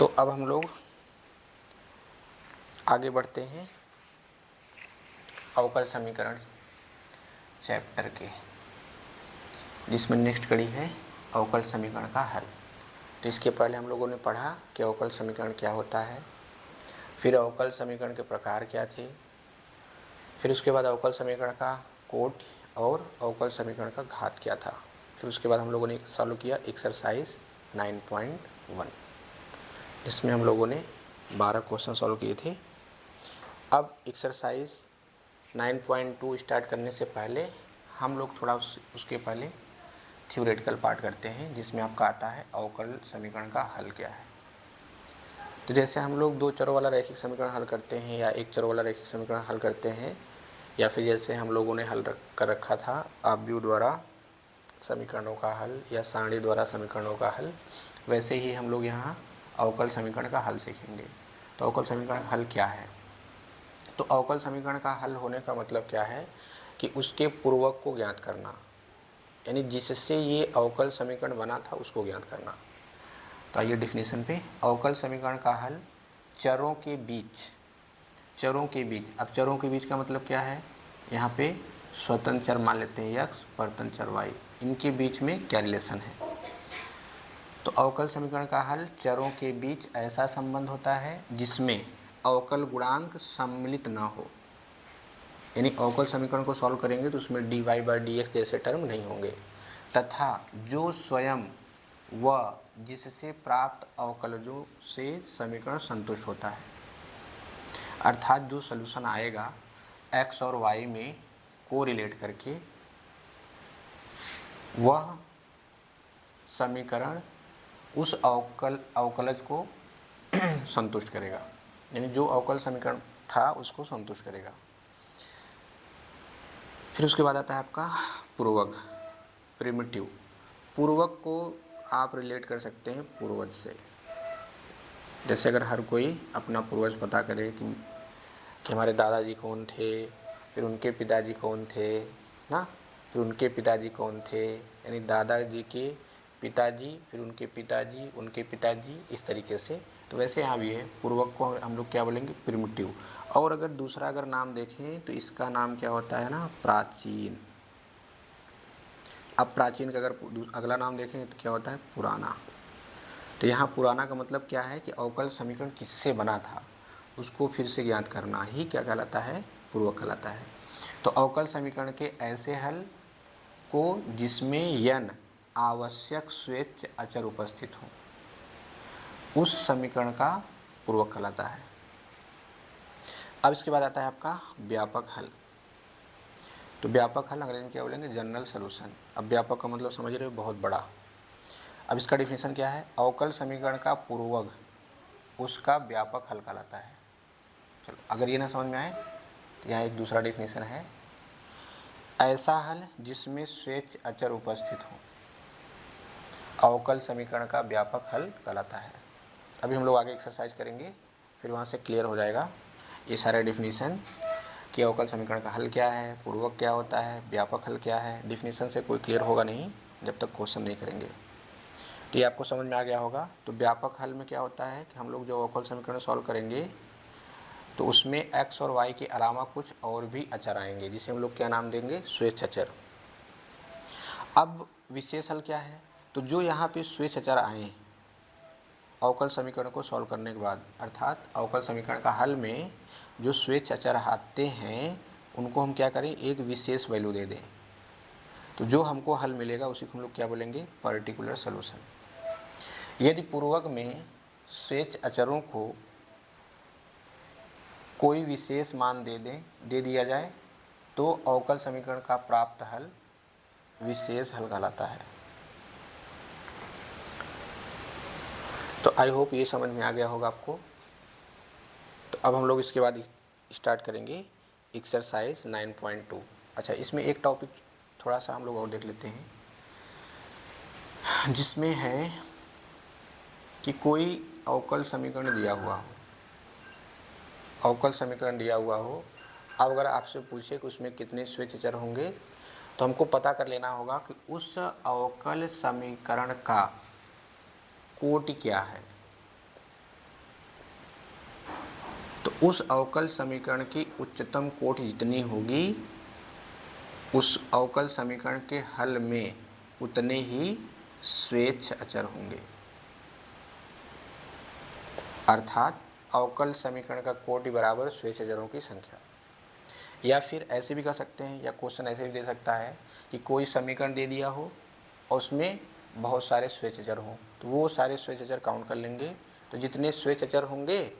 तो अब हम लोग आगे बढ़ते हैं अवकल समीकरण चैप्टर के, जिसमें नेक्स्ट कड़ी है अवकल समीकरण का हल। तो इसके पहले हम लोगों ने पढ़ा कि अवकल समीकरण क्या होता है, फिर अवकल समीकरण के प्रकार क्या थे, फिर उसके बाद अवकल समीकरण का कोट और अवकल समीकरण का घात क्या था। फिर उसके बाद हम लोगों ने सॉल्व किया एक्सरसाइज 9.1, जिसमें हम लोगों ने 12 क्वेश्चन सॉल्व किए थे। अब एक्सरसाइज 9.2 स्टार्ट करने से पहले हम लोग थोड़ा उसके पहले थ्योरेटिकल पार्ट करते हैं, जिसमें आपका आता है अवकल समीकरण का हल क्या है। तो जैसे हम लोग दो चरों वाला रैखिक समीकरण हल करते हैं या एक चरों वाला रैखिक समीकरण हल करते हैं, या फिर जैसे हम लोगों ने हल कर रखा था आव्यूह द्वारा समीकरणों का हल या सारणी द्वारा समीकरणों का हल, वैसे ही हम लोग यहाँ अवकल समीकरण का हल सीखेंगे। तो अवकल समीकरण हल क्या है? तो अवकल समीकरण का हल होने का मतलब क्या है कि उसके पूर्वक को ज्ञात करना, यानी जिससे ये अवकल समीकरण बना था उसको ज्ञात करना। तो आइए डिफिनेशन पे। अवकल समीकरण का हल चरों के बीच अब चरों के बीच का मतलब क्या है, यहाँ पे स्वतंत्र चर मान लेते हैं x, परतंत्र चर y, इनके बीच में क्या रिलेशन है। तो अवकल समीकरण का हल चरों के बीच ऐसा संबंध होता है जिसमें अवकल गुणांक सम्मिलित ना हो, यानी अवकल समीकरण को सॉल्व करेंगे तो उसमें dy/dx जैसे टर्म नहीं होंगे, तथा जो स्वयं व जिससे प्राप्त अवकलजों से समीकरण संतुष्ट होता है। अर्थात जो सलूशन आएगा x और y में को रिलेट करके, वह समीकरण उस अवकलज को संतुष्ट करेगा, यानी जो अवकल समीकरण था उसको संतुष्ट करेगा। फिर उसके बाद आता है आपका पूर्वक, प्रिमिटिव। पूर्वक को आप रिलेट कर सकते हैं पूर्वज से। जैसे अगर हर कोई अपना पूर्वज पता करे कि हमारे दादाजी कौन थे, फिर उनके पिताजी कौन थे ना, फिर उनके पिताजी कौन थे, यानी दादाजी के पिताजी, फिर उनके पिताजी, उनके पिताजी, इस तरीके से। तो वैसे यहाँ भी है, पूर्वक को हम लोग क्या बोलेंगे, प्रिमिटिव। और अगर दूसरा अगर नाम देखें तो इसका नाम क्या होता है ना, प्राचीन। अब प्राचीन का अगर अगला नाम देखें तो क्या होता है, पुराना। तो यहाँ पुराना का मतलब क्या है कि अवकल समीकरण किससे बना था उसको फिर से ज्ञात करना ही क्या कहलाता है, पूर्वक कहलाता है। तो अवकल समीकरण के ऐसे हल को जिसमें n आवश्यक स्वेच्छ अचर उपस्थित हो, उस समीकरण का पूर्वक कहलाता है। अब इसके बाद आता है आपका व्यापक हल। तो व्यापक हल अंग्रेजी में क्या बोलेंगे, जनरल सोल्यूशन। अब व्यापक का मतलब समझ रहे हो, बहुत बड़ा। अब इसका डिफिनेशन क्या है, अवकल समीकरण का पूर्वक उसका व्यापक हल कहलाता है। चलो अगर ये ना समझ में आए तो यहाँ एक दूसरा डिफिनेशन है, ऐसा हल जिसमें स्वेच्छ अचर उपस्थित हो अवकल समीकरण का व्यापक हल कहलाता है। अभी हम लोग आगे एक्सरसाइज करेंगे, फिर वहाँ से क्लियर हो जाएगा ये सारे डिफिनीशन कि अवकल समीकरण का हल क्या है, पूर्वक क्या होता है, व्यापक हल क्या है। डिफिनीशन से कोई क्लियर होगा नहीं जब तक क्वेश्चन नहीं करेंगे। तो ये आपको समझ में आ गया होगा। तो व्यापक हल में क्या होता है कि हम लोग जो अवकल समीकरण सॉल्व करेंगे तो उसमें x और y के अलावा कुछ और भी अचर आएंगे, जिसे हम लोग क्या नाम देंगे, स्वेच्छ अचर। अब विशेष हल क्या है, तो जो यहाँ पे स्वेच्छ अचर आए अवकल समीकरण को सॉल्व करने के बाद, अर्थात अवकल समीकरण का हल में जो स्वेच्छ अचर आते हैं उनको हम क्या करें, एक विशेष वैल्यू दे दें। तो जो हमको हल मिलेगा उसी को हम लोग क्या बोलेंगे, पर्टिकुलर सॉल्यूशन। यदि पूर्वक में स्वेच्छ अचरों को कोई विशेष मान दे दिया जाए तो अवकल समीकरण का प्राप्त हल विशेष हल कहलाता है। तो आई होप ये समझ में आ गया होगा आपको। तो अब हम लोग इसके बाद स्टार्ट करेंगे एक्सरसाइज 9.2। अच्छा, इसमें एक टॉपिक थोड़ा सा हम लोग और देख लेते हैं, जिसमें है कि कोई अवकल समीकरण दिया हुआ हो, अब अगर आपसे पूछे कि उसमें कितने स्वेच्छ अचर होंगे तो हमको पता कर लेना होगा कि उस अवकल समीकरण का कोटि क्या है। उस अवकल समीकरण की उच्चतम कोटि जितनी होगी, उस अवकल समीकरण के हल में उतने ही स्वेच्छ अचर होंगे। अर्थात अवकल समीकरण का कोटि बराबर स्वेच्छ अचरों की संख्या। या फिर ऐसे भी कर सकते हैं, या क्वेश्चन ऐसे भी दे सकता है कि कोई समीकरण दे दिया हो और उसमें बहुत सारे स्वेच्छ अचर हों, तो वो सारे स्वेच्छ अचर काउंट कर लेंगे, तो जितने स्वेच्छ अचर होंगे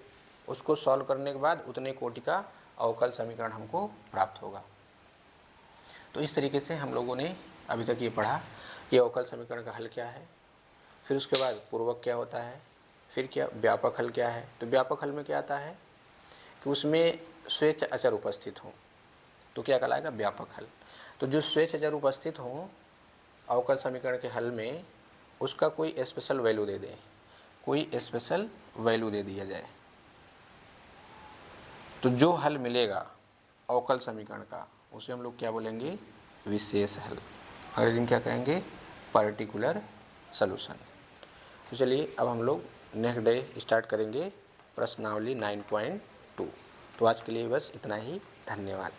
उसको सॉल्व करने के बाद उतने कोटि का अवकल समीकरण हमको प्राप्त होगा। तो इस तरीके से हम लोगों ने अभी तक ये पढ़ा कि अवकल समीकरण का हल क्या है, फिर उसके बाद पूर्वक क्या होता है, फिर क्या व्यापक हल क्या है। तो व्यापक हल में क्या आता है कि उसमें स्वेच्छ अचर उपस्थित हों, तो क्या कहलाएगा, व्यापक हल। तो जो स्वेच्छ अचर उपस्थित हों अवकल समीकरण के हल में, उसका कोई स्पेशल वैल्यू दे दें, कोई स्पेशल वैल्यू दे दिया जाए, तो जो हल मिलेगा अवकल समीकरण का उसे हम लोग क्या बोलेंगे, विशेष हल। अंग्रेजी में क्या कहेंगे, पर्टिकुलर सॉल्यूशन। तो चलिए अब हम लोग नेक्स्ट डे स्टार्ट करेंगे प्रश्नावली 9.2। तो आज के लिए बस इतना ही, धन्यवाद।